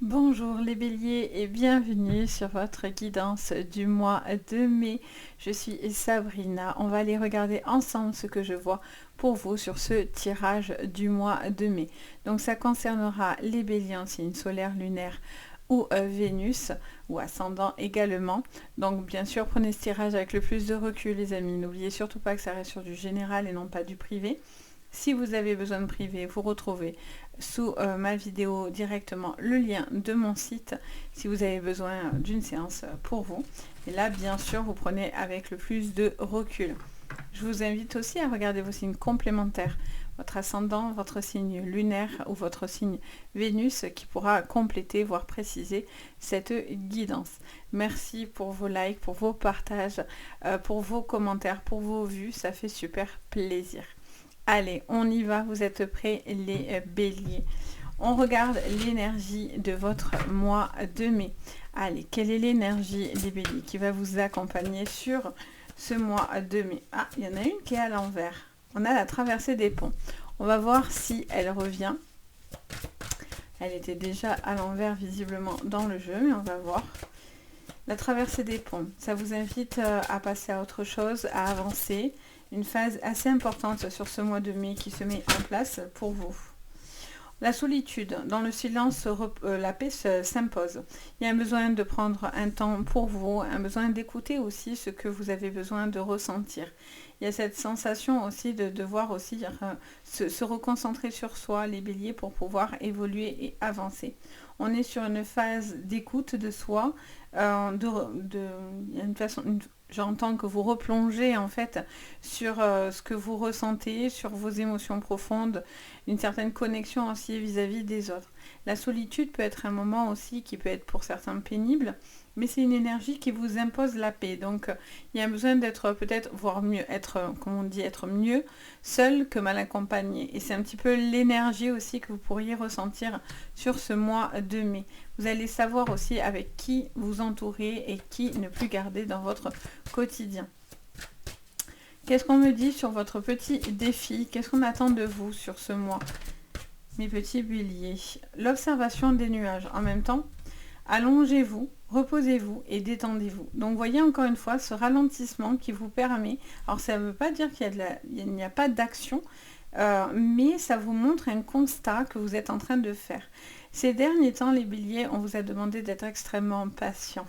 Bonjour les béliers et bienvenue sur votre guidance du mois de mai. Je suis Sabrina. On va aller regarder ensemble ce que je vois pour vous sur ce tirage du mois de mai. Donc ça concernera les béliers en signe solaire, lunaire ou Vénus ou ascendant également. Donc bien sûr prenez ce tirage avec le plus de recul les amis. N'oubliez surtout pas que ça reste sur du général et non pas du privé. Si vous avez besoin de privé, vous retrouvez sous ma vidéo directement le lien de mon site si vous avez besoin d'une séance pour vous. Et là, bien sûr, vous prenez avec le plus de recul. Je vous invite aussi à regarder vos signes complémentaires, votre ascendant, votre signe lunaire ou votre signe Vénus qui pourra compléter, voire préciser cette guidance. Merci pour vos likes, pour vos partages, pour vos commentaires, pour vos vues, ça fait super plaisir. Allez, on y va, vous êtes prêts les béliers. On regarde l'énergie de votre mois de mai. Allez, quelle est l'énergie des béliers qui va vous accompagner sur ce mois de mai? Ah, il y en a une qui est à l'envers. On a la traversée des ponts. On va voir si elle revient. Elle était déjà à l'envers visiblement dans le jeu, mais on va voir. La traversée des ponts, ça vous invite à passer à autre chose, à avancer. Une phase assez importante sur ce mois de mai qui se met en place pour vous. La solitude, dans le silence, la paix s'impose. Il y a un besoin de prendre un temps pour vous, un besoin d'écouter aussi ce que vous avez besoin de ressentir. Il y a cette sensation aussi de devoir aussi se reconcentrer sur soi, les béliers, pour pouvoir évoluer et avancer. On est sur une phase d'écoute de soi, il y a une façon... J'entends que vous replongez en fait sur ce que vous ressentez, sur vos émotions profondes, une certaine connexion aussi vis-à-vis des autres. La solitude peut être un moment aussi qui peut être pour certains pénible, mais c'est une énergie qui vous impose la paix. Donc il y a besoin d'être peut-être, voire mieux, être, comme on dit, être mieux seul que mal accompagné. Et c'est un petit peu l'énergie aussi que vous pourriez ressentir sur ce mois de mai. Vous allez savoir aussi avec qui vous entourer et qui ne plus garder dans votre quotidien. Qu'est-ce qu'on me dit sur votre petit défi? Qu'est-ce qu'on attend de vous sur ce mois, mes petits béliers? L'observation des nuages. En même temps, allongez-vous, reposez-vous et détendez-vous. Donc voyez encore une fois ce ralentissement qui vous permet, alors ça ne veut pas dire qu'il n'y a pas d'action, mais ça vous montre un constat que vous êtes en train de faire. Ces derniers temps, les béliers, on vous a demandé d'être extrêmement patient.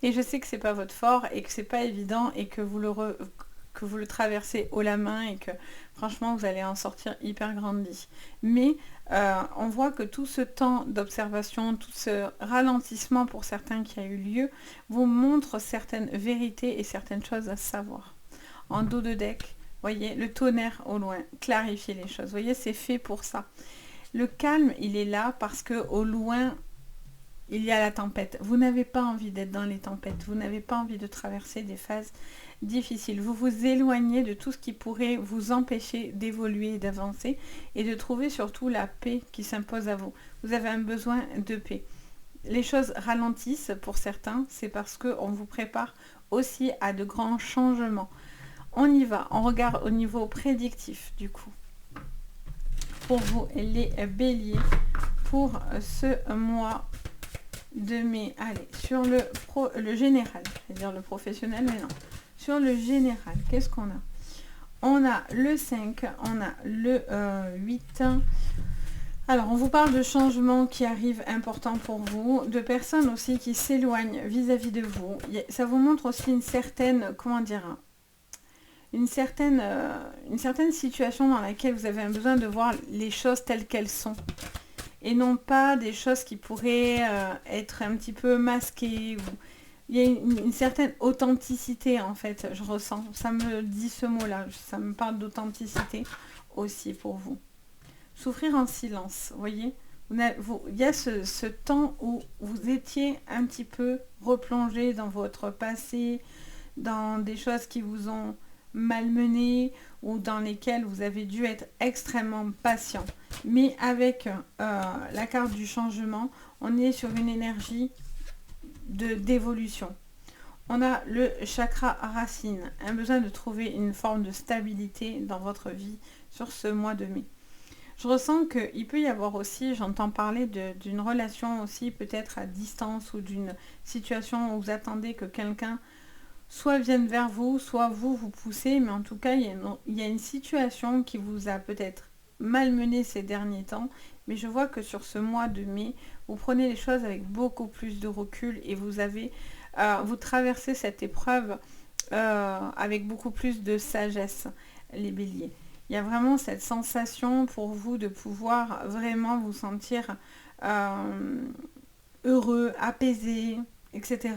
Et je sais que c'est pas votre fort et que c'est pas évident et que vous le traversez haut la main et que franchement vous allez en sortir hyper grandi. Mais on voit que tout ce temps d'observation, tout ce ralentissement pour certains qui a eu lieu, vous montre certaines vérités et certaines choses à savoir. En dos de deck, voyez, le tonnerre au loin, clarifier les choses. Voyez, c'est fait pour ça. Le calme, il est là parce que au loin, il y a la tempête. Vous n'avez pas envie d'être dans les tempêtes. Vous n'avez pas envie de traverser des phases difficiles. Vous vous éloignez de tout ce qui pourrait vous empêcher d'évoluer et d'avancer et de trouver surtout la paix qui s'impose à vous. Vous avez un besoin de paix. Les choses ralentissent pour certains, c'est parce qu'on vous prépare aussi à de grands changements. On y va, on regarde au niveau prédictif du coup. Pour vous, les béliers, pour ce mois de mai. Allez, sur le général, c'est-à-dire le professionnel, mais non. Sur le général, qu'est-ce qu'on a? On a le 5, on a le 8. Alors, on vous parle de changements qui arrivent importants pour vous, de personnes aussi qui s'éloignent vis-à-vis de vous. Ça vous montre aussi une certaine, comment dire, une certaine situation dans laquelle vous avez un besoin de voir les choses telles qu'elles sont. Et non pas des choses qui pourraient être un petit peu masquées. Il y a une certaine authenticité en fait, je ressens. Ça me dit ce mot-là, ça me parle d'authenticité aussi pour vous. Souffrir en silence, vous voyez. Il y a ce temps où vous étiez un petit peu replongé dans votre passé, dans des choses qui vous ont malmené ou dans lesquelles vous avez dû être extrêmement patient. Mais avec la carte du changement, on est sur une énergie d'évolution. On a le chakra racine, un besoin de trouver une forme de stabilité dans votre vie sur ce mois de mai. Je ressens qu'il peut y avoir aussi, j'entends parler d'une relation aussi peut-être à distance ou d'une situation où vous attendez que quelqu'un soit vienne vers vous, soit vous poussez, mais en tout cas, il y a une situation qui vous a peut-être malmené ces derniers temps, mais je vois que sur ce mois de mai, vous prenez les choses avec beaucoup plus de recul et vous traversez cette épreuve avec beaucoup plus de sagesse, les béliers. Il y a vraiment cette sensation pour vous de pouvoir vraiment vous sentir heureux, apaisé, etc.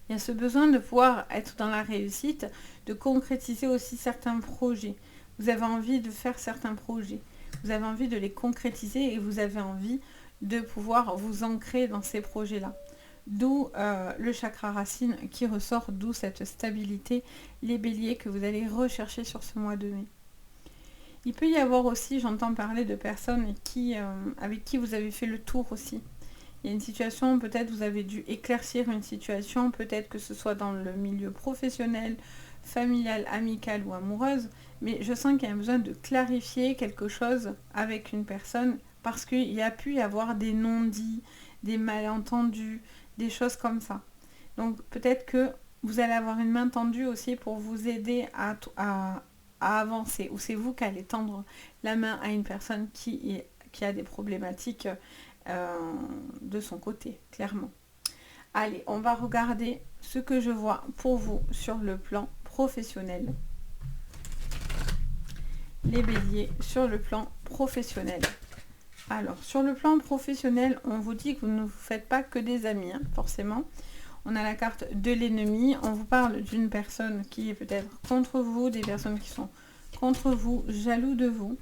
Il y a ce besoin de pouvoir être dans la réussite, de concrétiser aussi certains projets. Vous avez envie de faire certains projets. Vous avez envie de les concrétiser et vous avez envie de pouvoir vous ancrer dans ces projets-là. D'où le chakra racine qui ressort, d'où cette stabilité, les béliers que vous allez rechercher sur ce mois de mai. Il peut y avoir aussi, j'entends parler de personnes avec qui vous avez fait le tour aussi. Il y a une situation, peut-être vous avez dû éclaircir une situation, peut-être que ce soit dans le milieu professionnel, familial, amical ou amoureuse, mais je sens qu'il y a besoin de clarifier quelque chose avec une personne parce qu'il y a pu y avoir des non-dits, des malentendus, des choses comme ça. Donc peut-être que vous allez avoir une main tendue aussi pour vous aider à avancer, ou c'est vous qui allez tendre la main à une personne qui a des problématiques de son côté, clairement. Allez, on va regarder ce que je vois pour vous sur le plan professionnel. Les béliers sur le plan professionnel. Alors, sur le plan professionnel, on vous dit que vous ne vous faites pas que des amis, hein, forcément. On a la carte de l'ennemi. On vous parle d'une personne qui est peut-être contre vous, des personnes qui sont contre vous, jaloux de vous,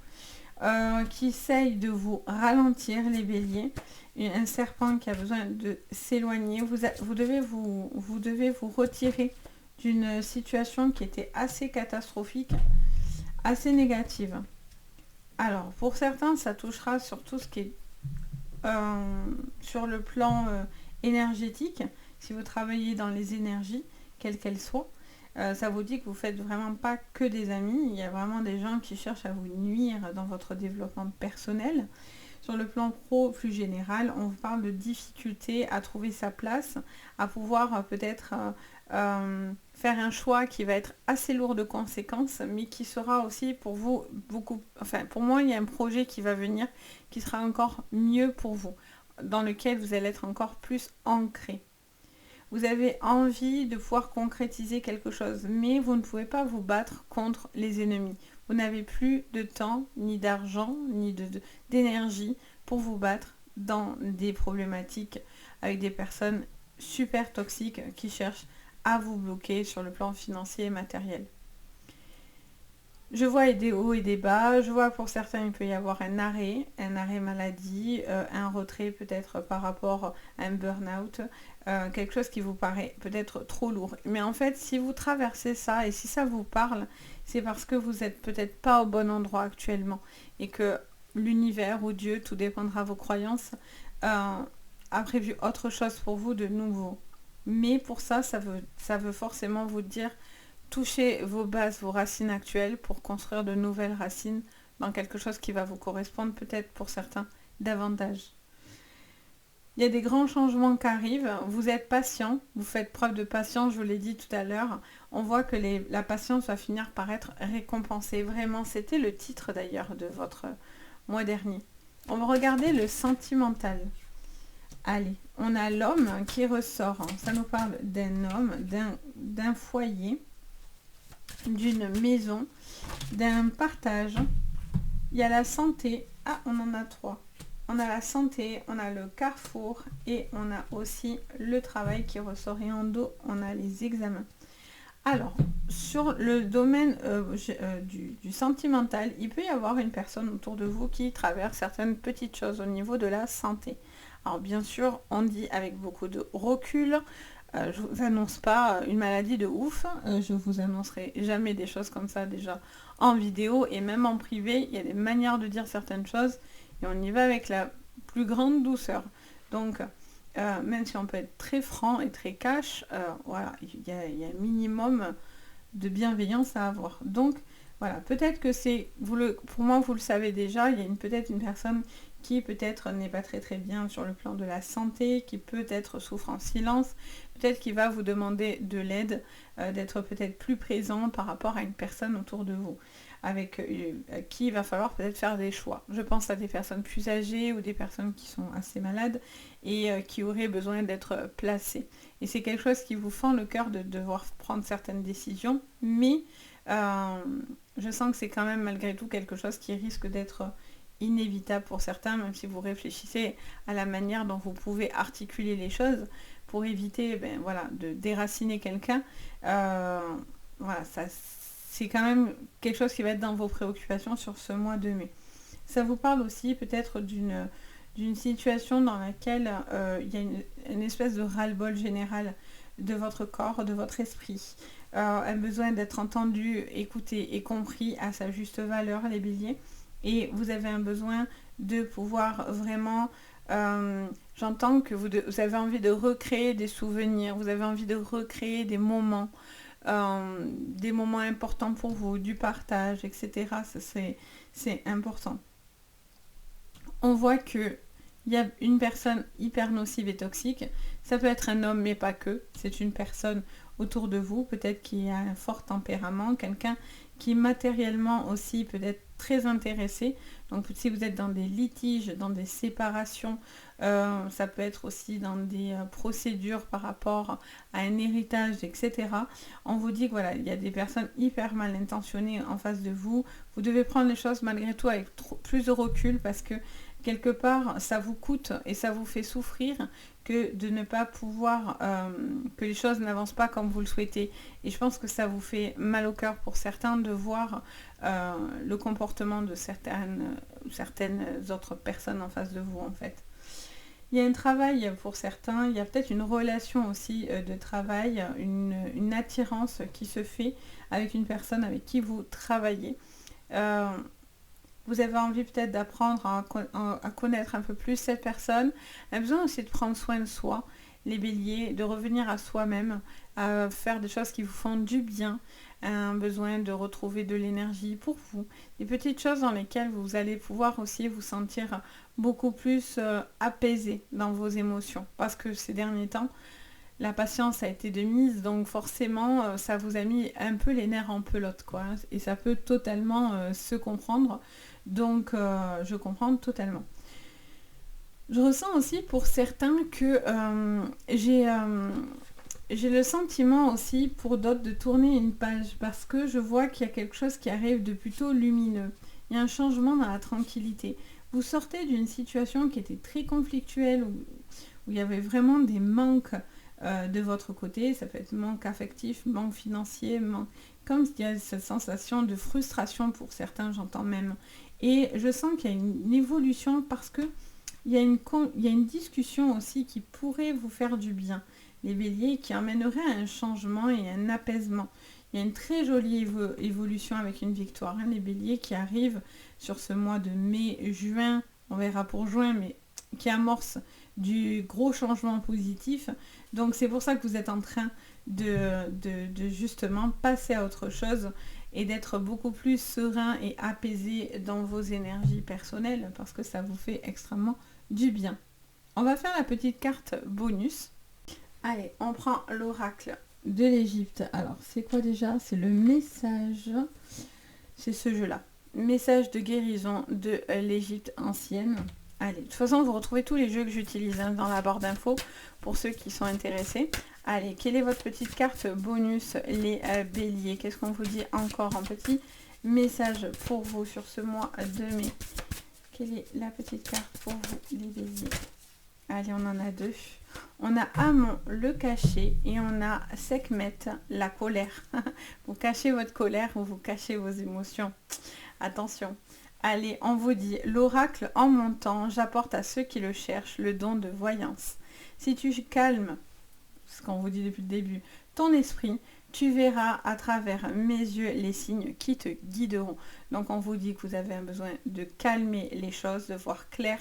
qui essayent de vous ralentir, les béliers. Un serpent qui a besoin de s'éloigner. Vous devez vous retirer d'une situation qui était assez catastrophique, assez négative. Alors, pour certains, ça touchera sur tout ce qui est sur le plan énergétique. Si vous travaillez dans les énergies, quelles qu'elles soient, ça vous dit que vous ne faites vraiment pas que des amis. Il y a vraiment des gens qui cherchent à vous nuire dans votre développement personnel. Sur le plan pro plus général, on vous parle de difficulté à trouver sa place, à pouvoir peut-être faire un choix qui va être assez lourd de conséquences, mais qui sera aussi pour vous beaucoup... Enfin, pour moi, il y a un projet qui va venir qui sera encore mieux pour vous, dans lequel vous allez être encore plus ancré. Vous avez envie de pouvoir concrétiser quelque chose, mais vous ne pouvez pas vous battre contre les ennemis. Vous n'avez plus de temps, ni d'argent, ni d'énergie pour vous battre dans des problématiques avec des personnes super toxiques qui cherchent à vous bloquer sur le plan financier et matériel. Je vois des hauts et des bas, je vois pour certains il peut y avoir un arrêt maladie, un retrait peut-être par rapport à un burn-out, quelque chose qui vous paraît peut-être trop lourd. Mais en fait, si vous traversez ça et si ça vous parle, c'est parce que vous n'êtes peut-être pas au bon endroit actuellement et que l'univers ou Dieu, tout dépendra de vos croyances, a prévu autre chose pour vous de nouveau. Mais pour ça, ça veut forcément vous dire touchez vos bases, vos racines actuelles pour construire de nouvelles racines dans quelque chose qui va vous correspondre peut-être pour certains davantage. Il y a des grands changements qui arrivent, vous êtes patient, vous faites preuve de patience, je vous l'ai dit tout à l'heure, on voit que la patience va finir par être récompensée. Vraiment, c'était le titre d'ailleurs de votre mois dernier. On va regarder le sentimental. Allez, on a l'homme qui ressort, ça nous parle d'un homme, d'un foyer, d'une maison, d'un partage. Il y a la santé. Ah, on en a 3. On a la santé, on a le carrefour et on a aussi le travail qui ressort. Et en dos, on a les examens. Alors, sur le domaine du sentimental, il peut y avoir une personne autour de vous qui traverse certaines petites choses au niveau de la santé. Alors bien sûr, on dit avec beaucoup de recul, je ne vous annonce pas une maladie de ouf, je vous annoncerai jamais des choses comme ça déjà en vidéo et même en privé, il y a des manières de dire certaines choses et on y va avec la plus grande douceur. Donc, même si on peut être très franc et très cash, voilà, il y a un minimum de bienveillance à avoir. Donc, Voilà, peut-être que pour moi, vous le savez déjà, il y a peut-être une personne qui peut-être n'est pas très très bien sur le plan de la santé, qui peut-être souffre en silence, peut-être qu'il va vous demander de l'aide, d'être peut-être plus présent par rapport à une personne autour de vous, avec qui il va falloir peut-être faire des choix. Je pense à des personnes plus âgées ou des personnes qui sont assez malades et qui auraient besoin d'être placées. Et c'est quelque chose qui vous fend le cœur de devoir prendre certaines décisions, mais je sens que c'est quand même malgré tout quelque chose qui risque d'être inévitable pour certains, même si vous réfléchissez à la manière dont vous pouvez articuler les choses pour éviter voilà, de déraciner quelqu'un. Voilà, c'est quand même quelque chose qui va être dans vos préoccupations sur ce mois de mai. Ça vous parle aussi peut-être d'une situation dans laquelle il y a une espèce de ras-le-bol général de votre corps, de votre esprit. Un besoin d'être entendu, écouté et compris à sa juste valeur, les béliers. Et vous avez un besoin de pouvoir vraiment... j'entends que vous avez envie de recréer des souvenirs, vous avez envie de recréer des moments importants pour vous, du partage, etc. C'est important. On voit que il y a une personne hyper nocive et toxique. Ça peut être un homme, mais pas que. C'est une personne autour de vous, peut-être qui a un fort tempérament, quelqu'un qui matériellement aussi peut être très intéressé. Donc si vous êtes dans des litiges, dans des séparations, ça peut être aussi dans des procédures par rapport à un héritage, etc. On vous dit que voilà, il y a des personnes hyper mal intentionnées en face de vous. Vous devez prendre les choses malgré tout avec plus de recul parce que quelque part, ça vous coûte et ça vous fait souffrir que de ne pas pouvoir, que les choses n'avancent pas comme vous le souhaitez. Et je pense que ça vous fait mal au cœur pour certains de voir le comportement de certaines autres personnes en face de vous, en fait. Il y a un travail pour certains, il y a peut-être une relation aussi de travail, une attirance qui se fait avec une personne avec qui vous travaillez. Vous avez envie peut-être d'apprendre à connaître un peu plus cette personne. Elle a besoin aussi de prendre soin de soi, les béliers, de revenir à soi-même, à faire des choses qui vous font du bien, un besoin de retrouver de l'énergie pour vous. Des petites choses dans lesquelles vous allez pouvoir aussi vous sentir beaucoup plus apaisé dans vos émotions. Parce que ces derniers temps, la patience a été de mise, donc forcément, ça vous a mis un peu les nerfs en pelote, quoi. Et ça peut totalement se comprendre. Donc, je comprends totalement. Je ressens aussi pour certains que j'ai le sentiment aussi pour d'autres de tourner une page parce que je vois qu'il y a quelque chose qui arrive de plutôt lumineux. Il y a un changement dans la tranquillité. Vous sortez d'une situation qui était très conflictuelle où il y avait vraiment des manques de votre côté. Ça peut être manque affectif, manque financier, comme il y a cette sensation de frustration pour certains, j'entends même. Et je sens qu'il y a une évolution parce que il y a une discussion aussi qui pourrait vous faire du bien, les béliers, qui amènerait à un changement et un apaisement. Il y a une très jolie évolution avec une victoire, hein, les béliers qui arrivent sur ce mois de mai-juin, on verra pour juin, mais qui amorce du gros changement positif. Donc c'est pour ça que vous êtes en train de justement passer à autre chose et d'être beaucoup plus serein et apaisé dans vos énergies personnelles parce que ça vous fait extrêmement du bien. On va faire la petite carte bonus. Allez, on prend l'oracle de l'Égypte. Alors, c'est quoi déjà? C'est le message. C'est ce jeu-là. Message de guérison de l'Égypte ancienne. Allez, de toute façon, vous retrouvez tous les jeux que j'utilise dans la barre d'infos pour ceux qui sont intéressés. Allez, quelle est votre petite carte bonus, les béliers? Qu'est-ce qu'on vous dit encore en petit message pour vous sur ce mois de mai? Quelle est la petite carte pour vous, les béliers? Allez, on en a deux. On a Amon, le cachet, et on a Sekhmet, la colère. Vous cachez votre colère ou vous cachez vos émotions. Attention. Allez, on vous dit, l'oracle en montant, j'apporte à ceux qui le cherchent le don de voyance. Si tu calmes, ce qu'on vous dit depuis le début, ton esprit, Tu verras à travers mes yeux les signes qui te guideront. Donc on vous dit que vous avez un besoin de calmer les choses, de voir clair.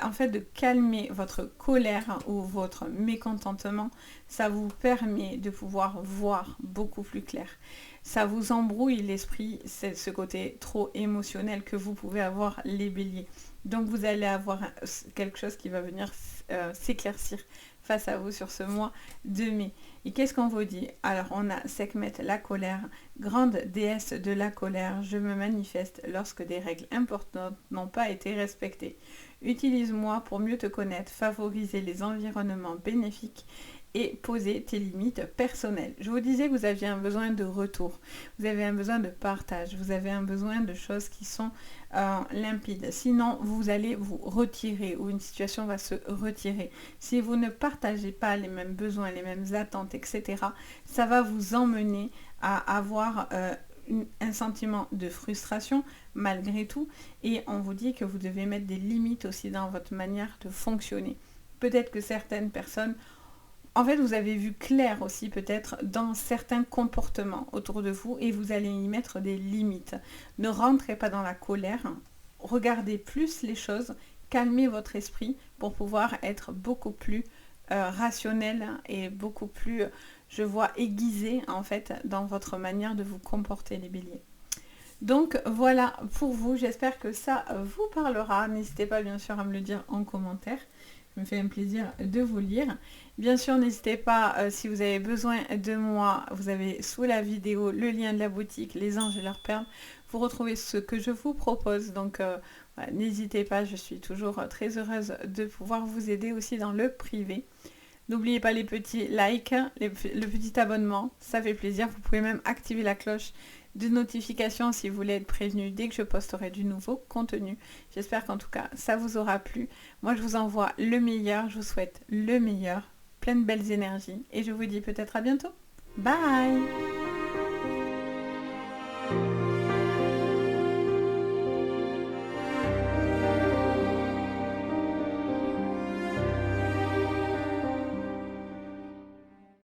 En fait, de calmer votre colère ou votre mécontentement, ça vous permet de pouvoir voir beaucoup plus clair. Ça vous embrouille l'esprit, c'est ce côté trop émotionnel que vous pouvez avoir les béliers. Donc vous allez avoir quelque chose qui va venir s'éclaircir face à vous sur ce mois de mai. Et qu'est-ce qu'on vous dit? Alors on a Sekhmet, la colère, grande déesse de la colère, je me manifeste lorsque des règles importantes n'ont pas été respectées. Utilise-moi pour mieux te connaître, favoriser les environnements bénéfiques et poser tes limites personnelles. Je vous disais que vous aviez un besoin de retour, vous avez un besoin de partage, vous avez un besoin de choses qui sont limpides. Sinon, vous allez vous retirer ou une situation va se retirer. Si vous ne partagez pas les mêmes besoins, les mêmes attentes, etc., ça va vous emmener à avoir un sentiment de frustration malgré tout. Et on vous dit que vous devez mettre des limites aussi dans votre manière de fonctionner. Peut-être que certaines personnes en fait, vous avez vu clair aussi peut-être dans certains comportements autour de vous et vous allez y mettre des limites. Ne rentrez pas dans la colère, regardez plus les choses, calmez votre esprit pour pouvoir être beaucoup plus rationnel et beaucoup plus, je vois, aiguisé en fait dans votre manière de vous comporter les béliers. Donc voilà pour vous, j'espère que ça vous parlera. N'hésitez pas bien sûr à me le dire en commentaire. Ça me fait un plaisir de vous lire. Bien sûr, n'hésitez pas, si vous avez besoin de moi, vous avez sous la vidéo le lien de la boutique Les Anges et leurs perles. Vous retrouvez ce que je vous propose. Donc, voilà, n'hésitez pas, je suis toujours très heureuse de pouvoir vous aider aussi dans le privé. N'oubliez pas les petits likes, le petit abonnement, ça fait plaisir. Vous pouvez même activer la cloche de notification si vous voulez être prévenu dès que je posterai du nouveau contenu. J'espère qu'en tout cas, ça vous aura plu. Moi, je vous envoie le meilleur, je vous souhaite le meilleur, plein de belles énergies et je vous dis peut-être à bientôt. Bye!